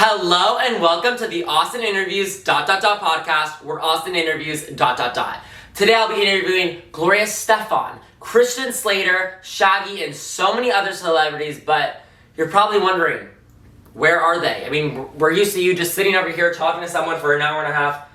Hello and welcome to the Austin Interviews ... podcast, where Austin interviews ... Today I'll be interviewing Gloria Estefan, Slater, Shaggy, and so many other celebrities, but you're probably wondering, where are they? I mean, we're used to you just sitting over here talking to someone for an hour and a half.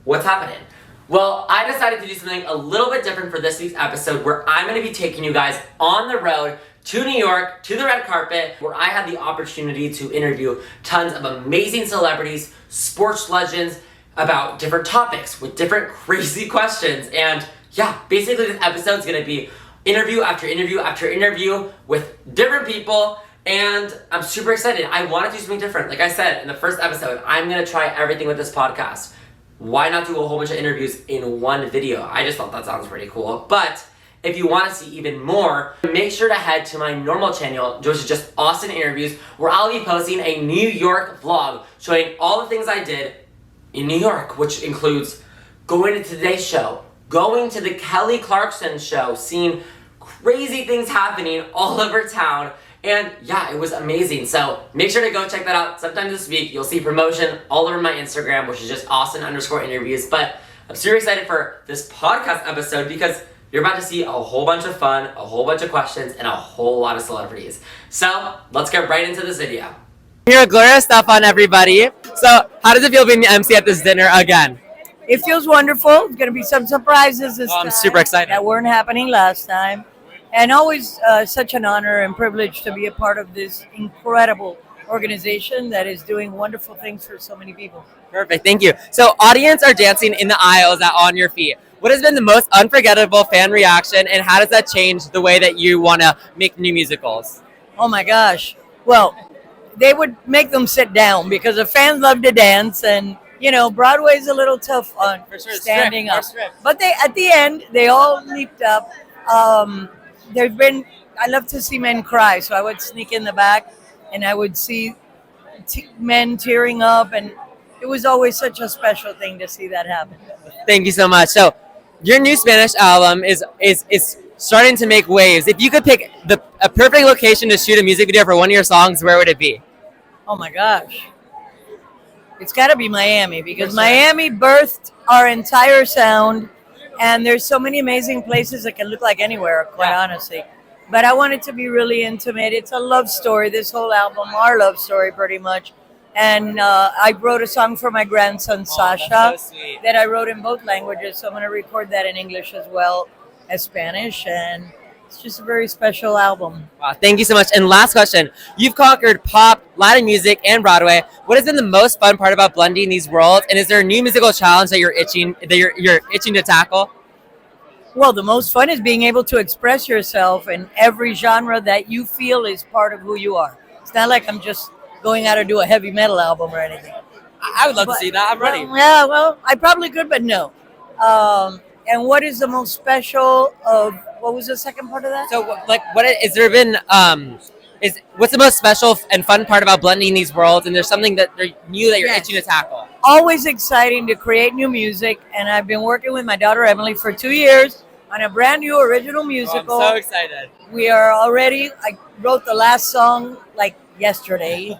What's happening? Well, I decided to do something a little bit different for this week's episode, where I'm going to be taking you guys on the road to New York, to the red carpet, where I had the opportunity to interview tons of amazing celebrities, sports legends, about different topics with different crazy questions. And yeah, basically this episode's gonna be interview after interview after interview with different people, and I'm super excited. I want to do something different. Like I said in the first episode, I'm gonna try everything with this podcast. Why not do a whole bunch of interviews in one video? I just thought that sounds pretty cool. But if you want to see even more, make sure to head to my normal channel, which is just Austin Interviews, where I'll be posting a New York vlog showing all the things I did in New York, which includes going to Today's Show, going to the Kelly Clarkson show, seeing crazy things happening all over town, and yeah, it was amazing. So make sure to go check that out sometime this week. You'll see promotion all over my Instagram, which is just Austin_interviews. But I'm super excited for this podcast episode because you're about to see a whole bunch of fun, a whole bunch of questions, and a whole lot of celebrities. So let's get right into this video. Here with Gloria Estefan, everybody. So how does it feel being the MC at this dinner again? It feels wonderful. There's going to be some surprises this time. I'm super excited. That weren't happening last time. And always such an honor and privilege to be a part of this incredible organization that is doing wonderful things for so many people. Perfect, thank you. So audience are dancing in the aisles On Your Feet. What has been the most unforgettable fan reaction, and how does that change the way that you want to make new musicals? Oh my gosh. Well, they would make them sit down because the fans love to dance, and you know, Broadway's a little tough on standing up. But they, at the end, they all leaped up. I love to see men cry, so I would sneak in the back and I would see men tearing up, and it was always such a special thing to see that happen. Thank you so much. So your new Spanish album is starting to make waves. If you could pick a perfect location to shoot a music video for one of your songs, where would it be? Oh my gosh. It's got to be Miami, because Miami birthed our entire sound, and there's so many amazing places that can look like anywhere, quite honestly. But I want it to be really intimate. It's a love story, this whole album, our love story pretty much. And I wrote a song for my grandson, Sasha, so that I wrote in both languages. So I'm going to record that in English as well as Spanish. And it's just a very special album. Wow, thank you so much. And last question. You've conquered pop, Latin music, and Broadway. What has been the most fun part about blending these worlds? And is there a new musical challenge that you're itching to tackle? Well, the most fun is being able to express yourself in every genre that you feel is part of who you are. It's not like I'm just going out to do a heavy metal album or anything. I would love to see that. I'm ready. Yeah, well, I probably could, but no. And what is the most special of, what was the second part of that? So, what's the most special and fun part about blending these worlds? And there's something that they're new that you're itching to tackle. Always exciting to create new music, and I've been working with my daughter Emily for 2 years on a brand new original musical. I'm so excited. I wrote the last song like yesterday,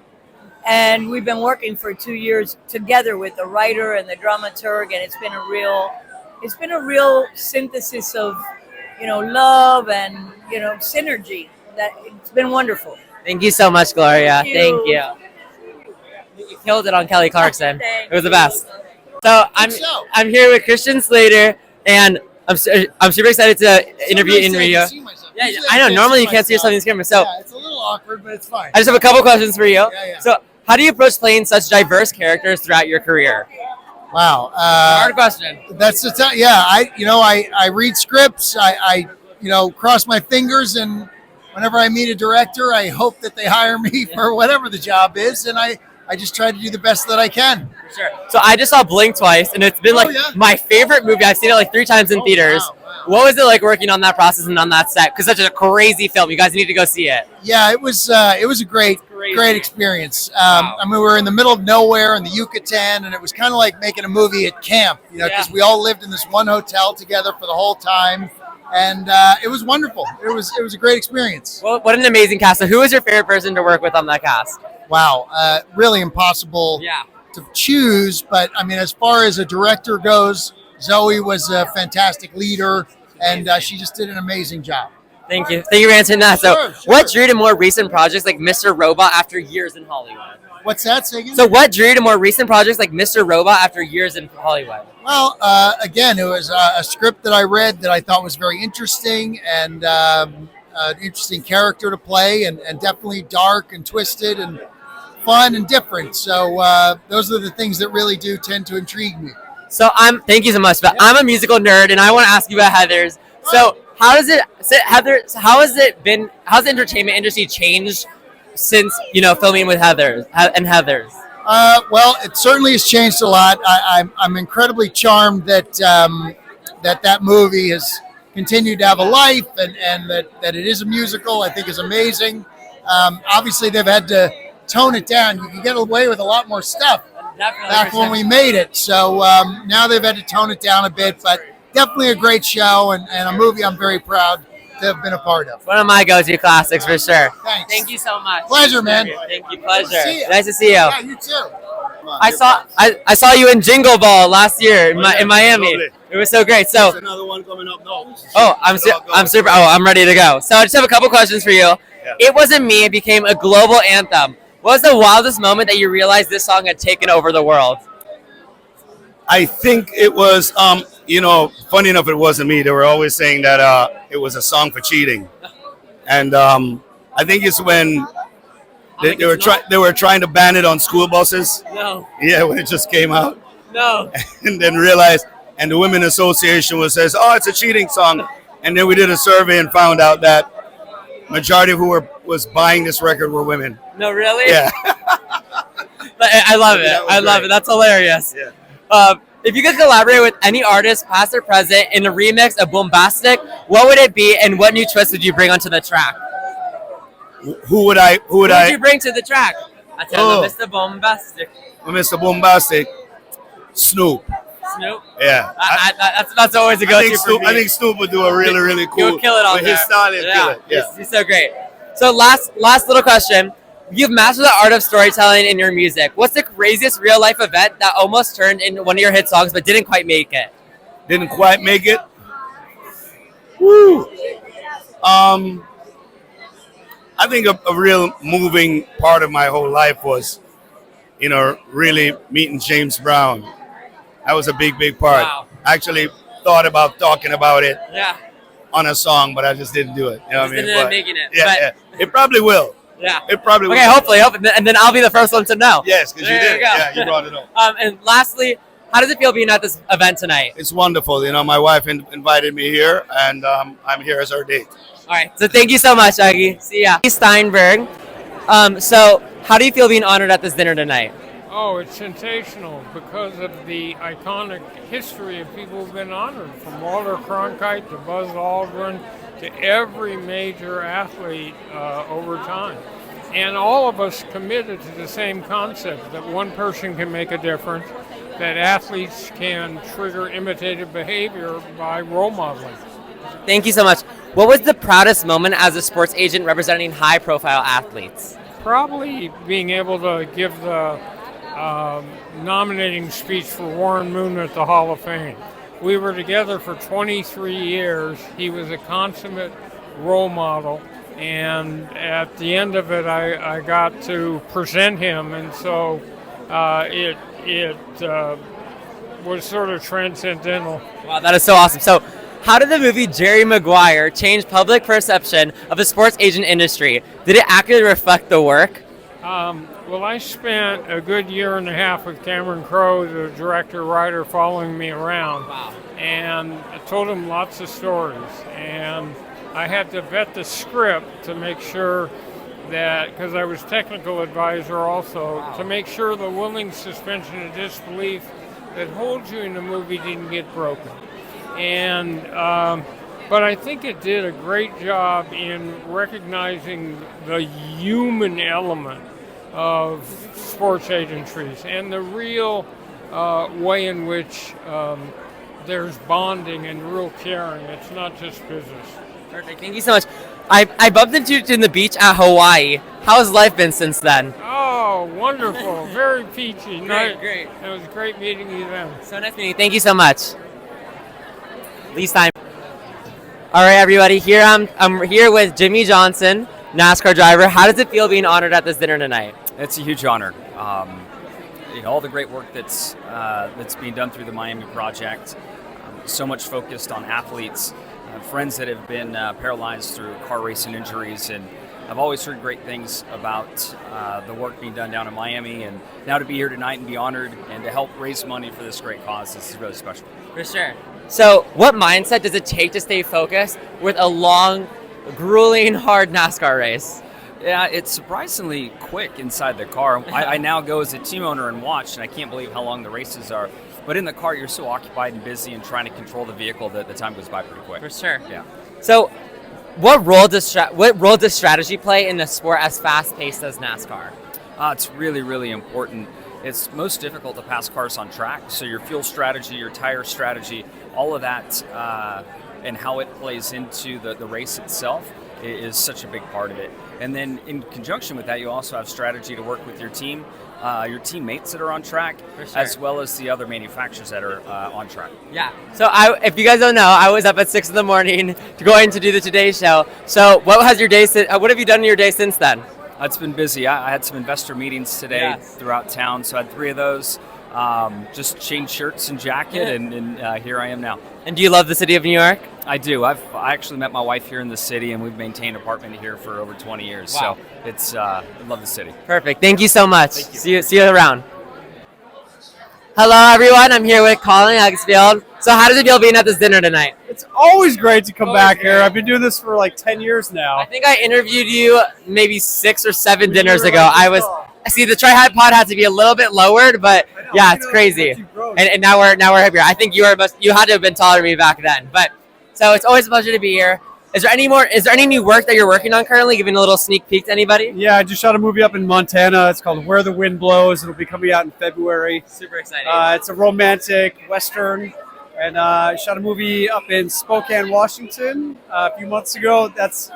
and we've been working for 2 years together with the writer and the dramaturg, and it's been a real synthesis of, you know, love and, you know, synergy. That it's been wonderful. Thank you so much, Gloria. Thank you. You killed it on Kelly Clarkson. It was the best. So I'm here with Slater, and I'm super excited to interview in Rio. Yeah, I know. Normally you can't see yourself in this camera, so yeah, it's a little awkward, but it's fine. I just have a couple questions for you. Yeah. So, how do you approach playing such diverse characters throughout your career? Wow, hard question. That's the time. Yeah, I read scripts. I cross my fingers, and whenever I meet a director, I hope that they hire me for whatever the job is, and I just try to do the best that I can. Sure. So I just saw Blink twice, and it's been my favorite movie. I've seen it like 3 times in theaters. Wow. What was it like working on that process and on that set? Because such a crazy film. You guys need to go see it. Yeah, it was a great experience. Wow. I mean, we were in the middle of nowhere in the Yucatan, and it was kind of like making a movie at camp, because we all lived in this one hotel together for the whole time. And it was wonderful. It was a great experience. Well, what an amazing cast. So who was your favorite person to work with on that cast? wow, really impossible to choose. But I mean, as far as a director goes, Zoe was a fantastic leader, and she just did an amazing job. Thank you for answering that. So, Sure. what drew you to more recent projects like Mr. Robot after years in Hollywood? What's that, say again? So, what drew you to more recent projects like Mr. Robot after years in Hollywood? Well, again, it was a script that I read that I thought was very interesting, and an interesting character to play, and definitely dark and twisted and fun and different. So those are the things that really do tend to intrigue me. So, thank you so much, but I'm a musical nerd, and I want to ask you about Heathers. So, how's the entertainment industry changed since filming with Heathers? Well, it certainly has changed a lot. I'm incredibly charmed that that movie has continued to have a life, and that it is a musical. I think is amazing. Obviously, they've had to tone it down. You can get away with a lot more stuff back when we made it. So now they've had to tone it down a bit, but definitely a great show and a movie I'm very proud to have been a part of. One of my go-to classics for sure. Thanks. Thank you so much. Pleasure, man. Thank you. Pleasure. Nice to see you. Yeah, you too. I saw you in Jingle Ball last year in Miami. Lovely. It was so great. So, There's another one coming up now. I'm super. Oh, I'm ready to go. So I just have a couple questions for you. Yeah. It Wasn't Me. It became a global anthem. What was the wildest moment that you realized this song had taken over the world? I think it was, funny enough, it wasn't me. They were always saying that it was a song for cheating, and I think it's when they were trying to ban it on school buses. No. Yeah, when it just came out, No. and then realized, and the Women Association says, "Oh, it's a cheating song," and then we did a survey and found out that majority of who was buying this record were women. No, really? Yeah. I love it. I love it. That's hilarious. Yeah. If you could collaborate with any artist, past or present, in a remix of Bombastic, what would it be, and what new twist would you bring onto the track? Who would you bring to the track? I tell them, Mr. Bombastic. Mr. Bombastic, Snoop. Snoop? Yeah. That's always a go-to for me. I think Snoop would do a really cool. He'll kill it on with his style. He'll kill it. Yeah. He's so great. So last little question. You've mastered the art of storytelling in your music. What's the craziest real-life event that almost turned into one of your hit songs but didn't quite make it? Didn't quite make it? Woo! I think a real moving part of my whole life was, really meeting James Brown. That was a big part. Wow. I actually thought about talking about it Yeah. on a song, but I just didn't do it. You know what I mean? Ended up making it. Yeah, it probably will. Yeah. It probably will. Okay, hopefully, and then I'll be the first one to know. Yes, because you There did. you go. Yeah, you brought it up. And lastly, how does it feel being at this event tonight? It's wonderful. My wife invited me here, and I'm here as her date. All right. So thank you so much, Shaggy. See ya. Steinberg. So how do you feel being honored at this dinner tonight? Oh, it's sensational because of the iconic history of people who've been honored, from Walter Cronkite to Buzz Aldrin to every major athlete over time. And all of us committed to the same concept, that one person can make a difference, that athletes can trigger imitative behavior by role modeling. Thank you so much. What was the proudest moment as a sports agent representing high-profile athletes? Probably being able to give the nominating speech for Warren Moon at the Hall of Fame. We were together for 23 years. He was a consummate role model, and at the end of it, I got to present him, and so it was sort of transcendental. Wow, that is so awesome. So how did the movie Jerry Maguire change public perception of the sports agent industry? Did it accurately reflect the work? Well, I spent a good year and a half with Cameron Crowe, the director-writer, following me around. Wow. And I told him lots of stories. And I had to vet the script to make sure that, because I was technical advisor also, to make sure the willing suspension of disbelief that holds you in the movie didn't get broken. And but I think it did a great job in recognizing the human element of sports agentries and the real way in which there's bonding and real caring. It's not just business. Perfect. Thank you so much. I bumped into you in the beach at Hawaii. How has life been since then? Oh, Wonderful, very peachy. Great. It was great meeting you then. So nice meeting you. Thank you so much. Leigh Steinberg. All right, everybody. Here I'm here with Jimmie Johnson, NASCAR driver. How does it feel being honored at this dinner tonight? It's a huge honor. All the great work that's being done through the Miami Project, so much focused on athletes, friends that have been paralyzed through car racing injuries, and I've always heard great things about the work being done down in Miami, and now to be here tonight and be honored and to help raise money for this great cause, this is really special. For sure. So what mindset does it take to stay focused with a long, grueling, hard NASCAR race? Yeah, it's surprisingly quick inside the car. I now go as a team owner and watch, and I can't believe how long the races are. But in the car, you're so occupied and busy and trying to control the vehicle that the time goes by pretty quick. For sure. Yeah. So what role does strategy play in a sport as fast-paced as NASCAR? It's really, really important. It's most difficult to pass cars on track. So your fuel strategy, your tire strategy, all of that, and how it plays into the race itself is such a big part of it. And then in conjunction with that, you also have strategy to work with your team, your teammates that are on track, as well as the other manufacturers that are on track. Yeah. So if you guys don't know, I was up at 6 a.m. going to do the Today Show. So what have you done in your day since then? It's been busy. I had some investor meetings today throughout town, so I had 3 of those. Just changed shirts and jacket, and here I am now. And do you love the city of New York? I do. I actually met my wife here in the city, and we've maintained an apartment here for over 20 years. Wow. So it's I love the city. Perfect. Thank you so much. See you around. Hello, everyone. I'm here with Colin Egglesfield. So how does it feel being at this dinner tonight? It's always great to come back here. I've been doing this for like 10 years now. I think I interviewed you maybe 6 or 7 dinners ago. The tripod had to be a little bit lowered, but yeah, it's crazy. And now we're here. I think you had to have been taller than me back then. But so it's always a pleasure to be here. Is there any new work that you're working on currently? Giving a little sneak peek to anybody? Yeah, I just shot a movie up in Montana. It's called Where the Wind Blows. It'll be coming out in February. Super exciting. It's a romantic Western. And I shot a movie up in Spokane, Washington a few months ago. That's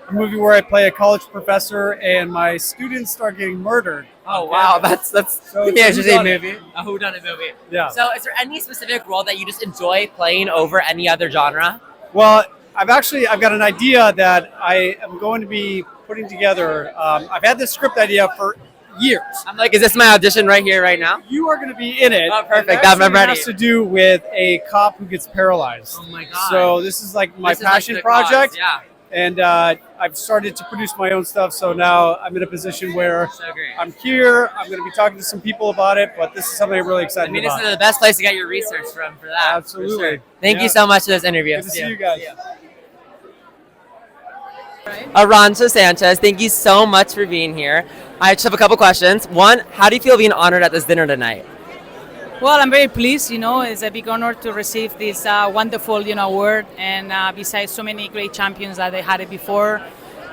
a movie where I play a college professor and my students start getting murdered. Oh, wow. That's so it's a movie. A whodunit movie. Yeah. So is there any specific role that you just enjoy playing over any other genre? Well, I've got an idea that I am going to be putting together. I've had this script idea for years. I'm like, is this my audition right here, right now? You are going to be in it. Oh, perfect. I'm ready. It has to do with a cop who gets paralyzed. Oh my God. So this is like my passion project. Cause, yeah. And I've started to produce my own stuff. So now I'm in a position where I'm here. I'm going to be talking to some people about it. But this is something I'm really excited about. This is the best place to get your research from for that. Absolutely. For sure. Thank you so much for this interview. Good to see you guys. Arantxa Sanchez, thank you so much for being here. I just have a couple questions. One, how do you feel being honored at this dinner tonight? Well, I'm very pleased. It's a big honor to receive this wonderful, award. And besides so many great champions that they had it before,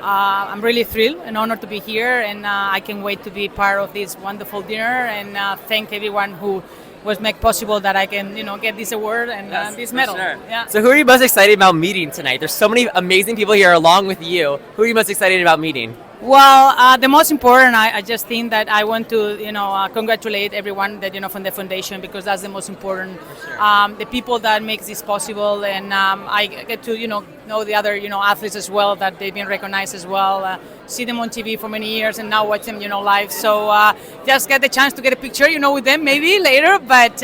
I'm really thrilled and honored to be here. And I can't wait to be part of this wonderful dinner. And thank everyone who was make possible that I can, get this award and this medal. Sure. Yeah. So who are you most excited about meeting tonight? There's so many amazing people here along with you. Who are you most excited about meeting? Well, the most important, I just think that I want to, congratulate everyone that, from the foundation, because that's the most important. The people that makes this possible, and I get to, know the other, athletes as well, that they've been recognized as well. See them on TV for many years and now watch them, live. So just get the chance to get a picture, with them maybe later, but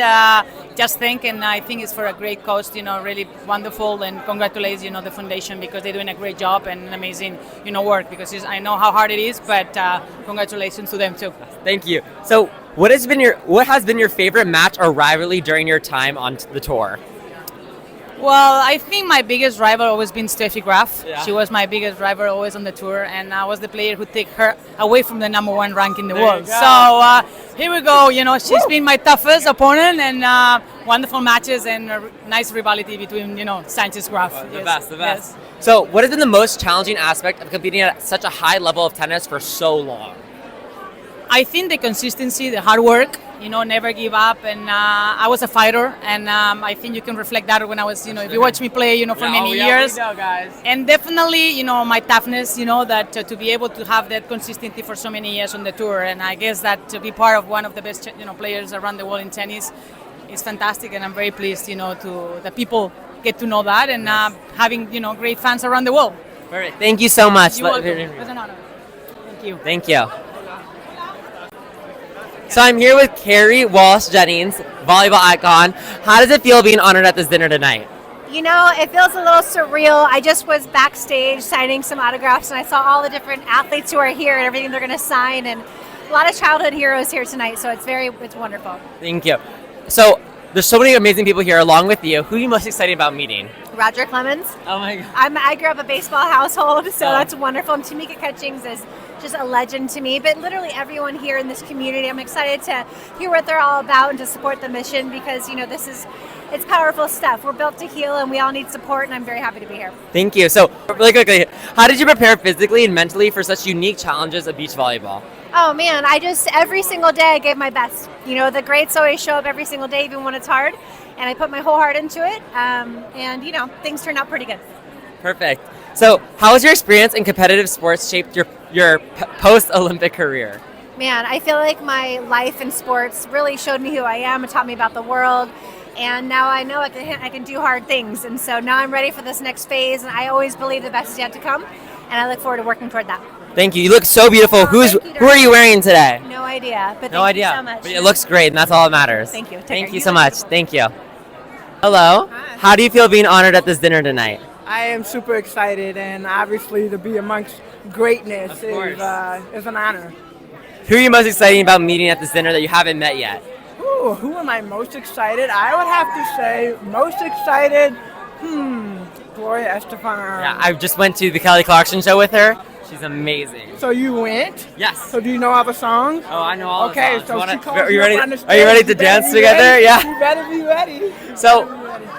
just think, and I think it's for a great cause, really wonderful, and congratulate, the foundation, because they're doing a great job and an amazing, work, because I know how hard it is, but congratulations to them too. Thank you. So what has been your favorite match or rivalry during your time on the tour? Well, I think my biggest rival always been Steffi Graf. Yeah. She was my biggest rival always on the tour, and I was the player who took her away from the #1 rank in the world. So here we go. She's been my toughest opponent, and wonderful matches and a nice rivalry between Sanchez Graf. The best. Yes. So what has been the most challenging aspect of competing at such a high level of tennis for so long? I think the consistency, the hard work, never give up. And I was a fighter, and I think you can reflect that when I was, if you watch me play, for many years. We know, guys. And definitely, my toughness, that to be able to have that consistency for so many years on the tour. And I guess that to be part of one of the best, players around the world in tennis is fantastic. And I'm very pleased, to the people get to know that and having, great fans around the world. Perfect. Thank you so much. You're welcome. It was an honor. Thank you. Thank you. So I'm here with Kerri, Walsh, Jennings, volleyball icon. How does it feel being honored at this dinner tonight? It feels a little surreal. I just was backstage signing some autographs, and I saw all the different athletes who are here and everything they're going to sign, and a lot of childhood heroes here tonight. So it's wonderful. Thank you. So there's so many amazing people here along with you. Who are you most excited about meeting? Roger Clemens. Oh my God. I grew up a baseball household, so that's wonderful. And Tamika Jennings is just a legend to me. But literally everyone here in this community, I'm excited to hear what they're all about and to support the mission because it's powerful stuff. We're built to heal, and we all need support. And I'm very happy to be here. Thank you. So really quickly, how did you prepare physically and mentally for such unique challenges of beach volleyball? Oh man, every single day I gave my best. The greats always show up every single day, even when it's hard. And I put my whole heart into it. And things turned out pretty good. Perfect. So how has your experience in competitive sports shaped your post-Olympic career? Man, I feel like my life in sports really showed me who I am. It taught me about the world. And now I know I can do hard things. And so now I'm ready for this next phase. And I always believe the best is yet to come. And I look forward to working toward that. Thank you. You look so beautiful. Who are you wearing today? No idea. But no thank idea. you so much. But it looks great, and that's all that matters. Thank you. Thank you so much. Thank you. Hello. Hi. How do you feel being honored at this dinner tonight? I am super excited, and obviously to be amongst greatness is an honor. Who are you most excited about meeting at this dinner that you haven't met yet? Ooh, who am I most excited? I would have to say most excited, Gloria Estefan. Yeah, I just went to the Kelly Clarkson show with her. She's amazing. So you went? Yes. So do you know all the songs? Oh, I know all okay, the songs. so she calls Are you ready? on the stage. Are you ready to You better dance be together? ready. Yeah. You better be ready. So,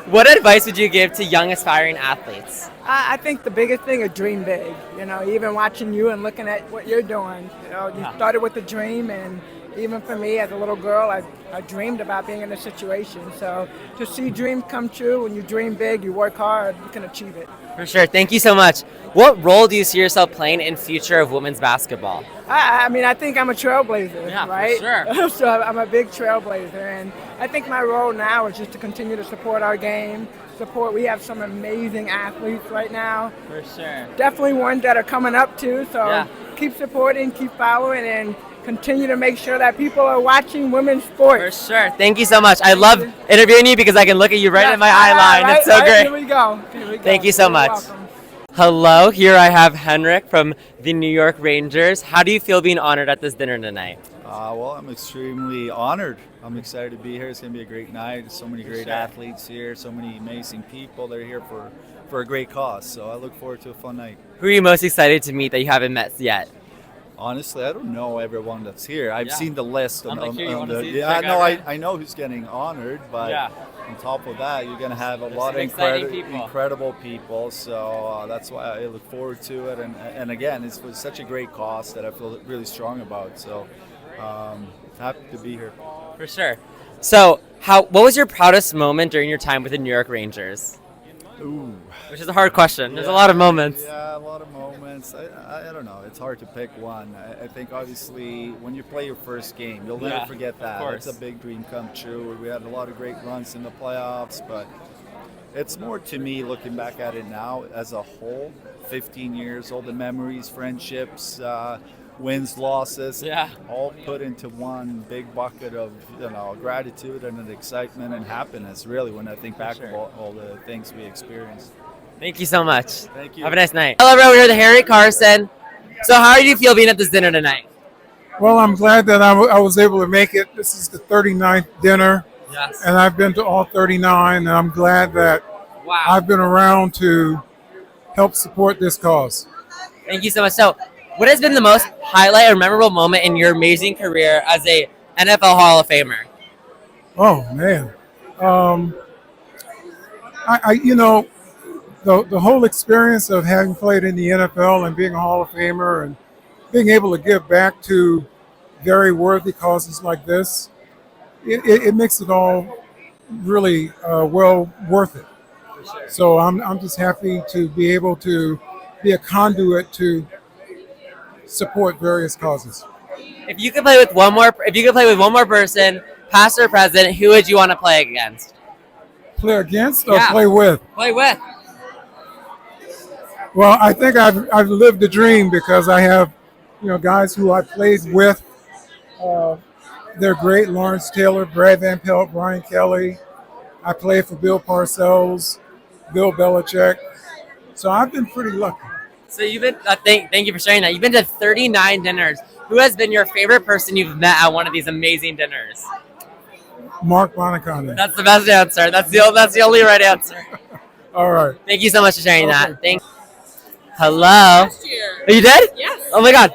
what advice would you give to young aspiring athletes? I think the biggest thing is dream big. Even watching you and looking at what you're doing. You started with a dream, and even for me as a little girl, I dreamed about being in a situation. So to see dreams come true, when you dream big, you work hard, you can achieve it. For sure. Thank you so much. What role do you see yourself playing in future of women's basketball? I think I'm a trailblazer, Yeah, for right? sure. So I'm a big trailblazer, and I think my role now is just to continue to support our game. We have some amazing athletes right now. For sure. Definitely ones that are coming up too. So keep supporting, keep following, and continue to make sure that people are watching women's sports. For sure. Thank you so much. I love interviewing you because I can look at you right in my eye line. It's so great. Here we go. Thank you so You're much. welcome. Hello, here I have Henrick from the New York Rangers. How do you feel being honored at this dinner tonight? Well, I'm extremely honored. I'm excited to be here. It's going to be a great night. So many great athletes here, so many amazing people. They're here for a great cause. So I look forward to a fun night. Who are you most excited to meet that you haven't met yet? Honestly, I don't know everyone that's here. I've seen the list. I know who's getting honored, but on top of that, you're going to have a lot of incredible people. So that's why I look forward to it. And again, it's such a great cause that I feel really strong about. So happy to be here. For sure. So, what was your proudest moment during your time with the New York Rangers? Ooh. Which is a hard question. There's a lot of moments. Yeah, a lot of moments. I don't know. It's hard to pick one. I think obviously when you play your first game, you'll never forget that. It's a big dream come true. We had a lot of great runs in the playoffs, but it's more to me looking back at it now as a whole. 15 years, all the memories, friendships, wins, losses, all put into one big bucket of gratitude and an excitement and happiness. Really, when I think back of all the things we experienced. Thank you so much. Thank you. Have a nice night. Hello, everyone. We're here with Henrick Carson. So, how do you feel being at this dinner tonight? Well, I'm glad that I was able to make it. This is the 39th dinner, and I've been to all 39, and I'm glad that I've been around to help support this cause. Thank you so much. So, what has been the most highlight or memorable moment in your amazing career as a NFL Hall of Famer? Oh man, the whole experience of having played in the NFL and being a Hall of Famer and being able to give back to very worthy causes like this, it makes it all really well worth it. So I'm just happy to be able to be a conduit to support various causes. If you could play with one more person, past or present, who would you want to play against? Play against or play with? Play with. Well, I think I've lived the dream because I have, guys who I played with. They're great. Lawrence Taylor, Brad Van Pelt, Brian Kelly. I played for Bill Parcells, Bill Belichick. So I've been pretty lucky. So you've been, thank you for sharing that. You've been to 39 dinners. Who has been your favorite person you've met at one of these amazing dinners? Mark Bonaconda. That's the best answer. That's the only right answer. All right. Thank you so much for sharing that. Thank. Hello. Last year. Oh, you did? Yes. Oh my God.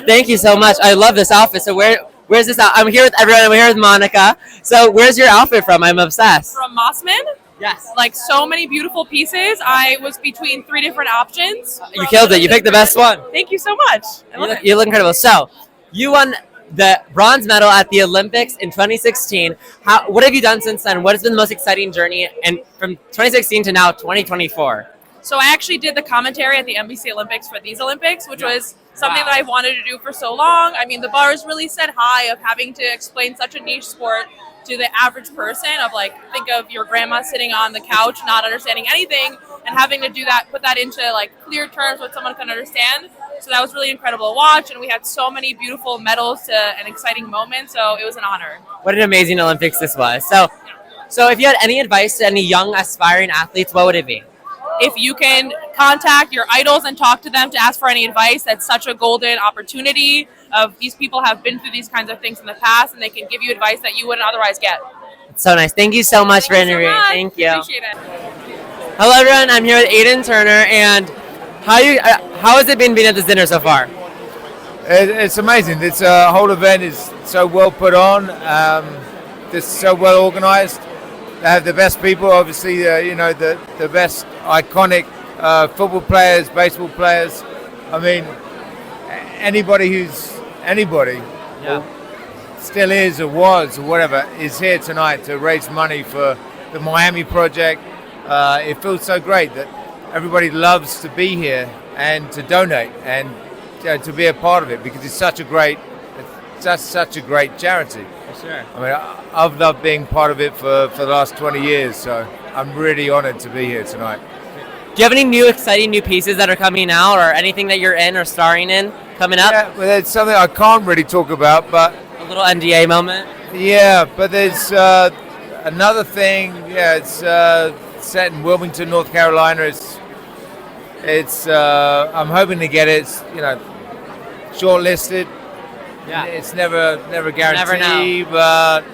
Thank you so much. I love this outfit. So where's this out? I'm here with everyone. I'm here with Monica. So where's your outfit from? I'm obsessed. From Mossman? Yes. Like so many beautiful pieces. I was between 3 different options. You killed it. You picked the best one. Thank you so much. You look incredible. So you won the bronze medal at the Olympics in 2016. What have you done since then? What has been the most exciting journey and from 2016 to now 2024? So I actually did the commentary at the NBC Olympics for these Olympics, which was something that I wanted to do for so long. I mean, the bar is really set high of having to explain such a niche sport to the average person of like, think of your grandma sitting on the couch, not understanding anything and having to do that, put that into like clear terms what someone can understand. So that was really incredible to watch. And we had so many beautiful medals and exciting moments. So it was an honor. What an amazing Olympics this was. So if you had any advice to any young aspiring athletes, what would it be? If you can contact your idols and talk to them to ask for any advice, that's such a golden opportunity. Of these people have been through these kinds of things in the past, and they can give you advice that you wouldn't otherwise get. It's so nice. Thank you so much for interviewing. Thank you. Appreciate it. Hello, everyone. I'm here with Aiden Turner, and how has it been being at this dinner so far? It's amazing. This whole event is so well put on. It's so well organized. They have the best people, obviously. The best iconic football players, baseball players. I mean, anybody, or still is or was or whatever, is here tonight to raise money for the Miami Project. It feels so great that everybody loves to be here and to donate and to be a part of it because it's such a great charity. For sure. I mean, I've loved being part of it for the last 20 years, so I'm really honored to be here tonight. Do you have any exciting new pieces that are coming out or anything that you're in or starring in coming up? Yeah, well, it's something I can't really talk about, but... A little NDA moment? Yeah, but there's another thing. Yeah, it's set in Wilmington, North Carolina. It's I'm hoping to get it. It's, shortlisted. Yeah. It's never guaranteed, Never know. but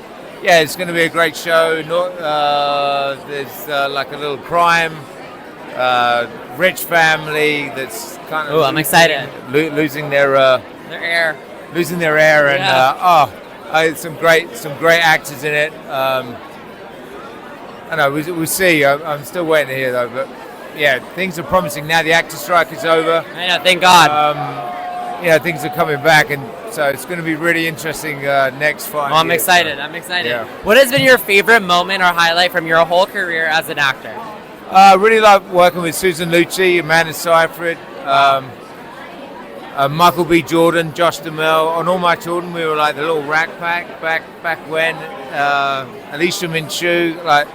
yeah, it's going to be a great show. There's like a little crime, rich family that's kind of. Oh, I'm excited. Losing their air. Losing their air, and some great actors in it. I know we'll see. I'm still waiting to hear though, but yeah, things are promising now. The actor strike is over. I know, thank God. Things are coming back, and so it's going to be really interesting next 5 years. Well, I'm excited. I'm excited. Yeah. What has been your favorite moment or highlight from your whole career as an actor? I really like working with Susan Lucci, Amanda Seyfried, Michael B. Jordan, Josh Duhamel. On All My Children, we were like the little Rat Pack back when. Alicia Minshew, like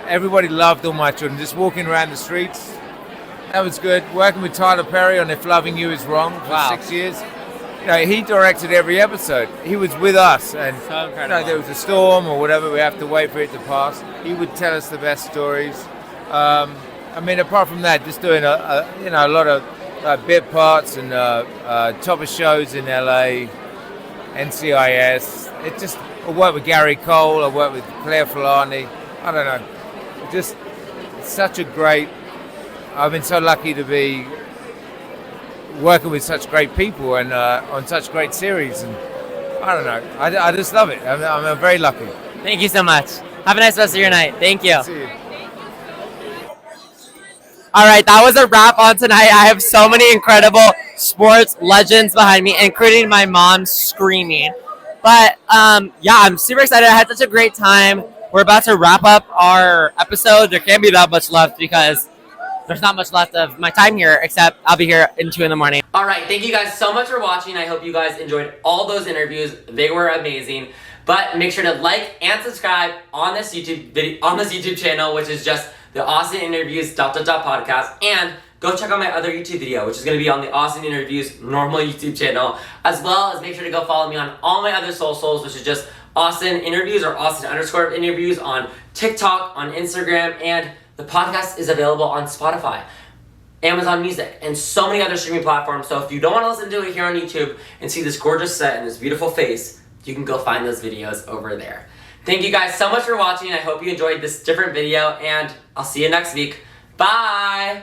everybody loved All My Children. Just walking around the streets, that was good. Working with Tyler Perry on If Loving You Is Wrong for 6 years. He directed every episode. He was with us, and so incredible. There was a storm or whatever. We have to wait for it to pass. He would tell us the best stories. Apart from that, just doing a lot of bit parts and top of shows in LA, NCIS. I worked with Gary Cole. I worked with Claire Filani. I don't know. Just such a great. I've been so lucky to be working with such great people and on such great series, and I don't know. I just love it. I'm very lucky. Thank you so much. Have a nice rest of your night. Thank you. See you. All right, that was a wrap on tonight. I have so many incredible sports legends behind me, including my mom screaming. But yeah, I'm super excited. I had such a great time. We're about to wrap up our episode. There can't be that much left because there's not much left of my time here, except I'll be here in 2 in the morning. All right, thank you guys so much for watching. I hope you guys enjoyed all those interviews. They were amazing. But make sure to like and subscribe on this YouTube channel, which is just the Austin Interviews ... podcast, and go check out my other YouTube video, which is going to be on the Austin Interviews normal YouTube channel, as well as make sure to go follow me on all my other socials, which is just Austin Interviews or Austin_interviews on TikTok, on Instagram, and the podcast is available on Spotify, Amazon Music, and so many other streaming platforms. So if you don't want to listen to it here on YouTube and see this gorgeous set and this beautiful face, you can go find those videos over there. Thank you guys so much for watching. I hope you enjoyed this different video, and I'll see you next week. Bye!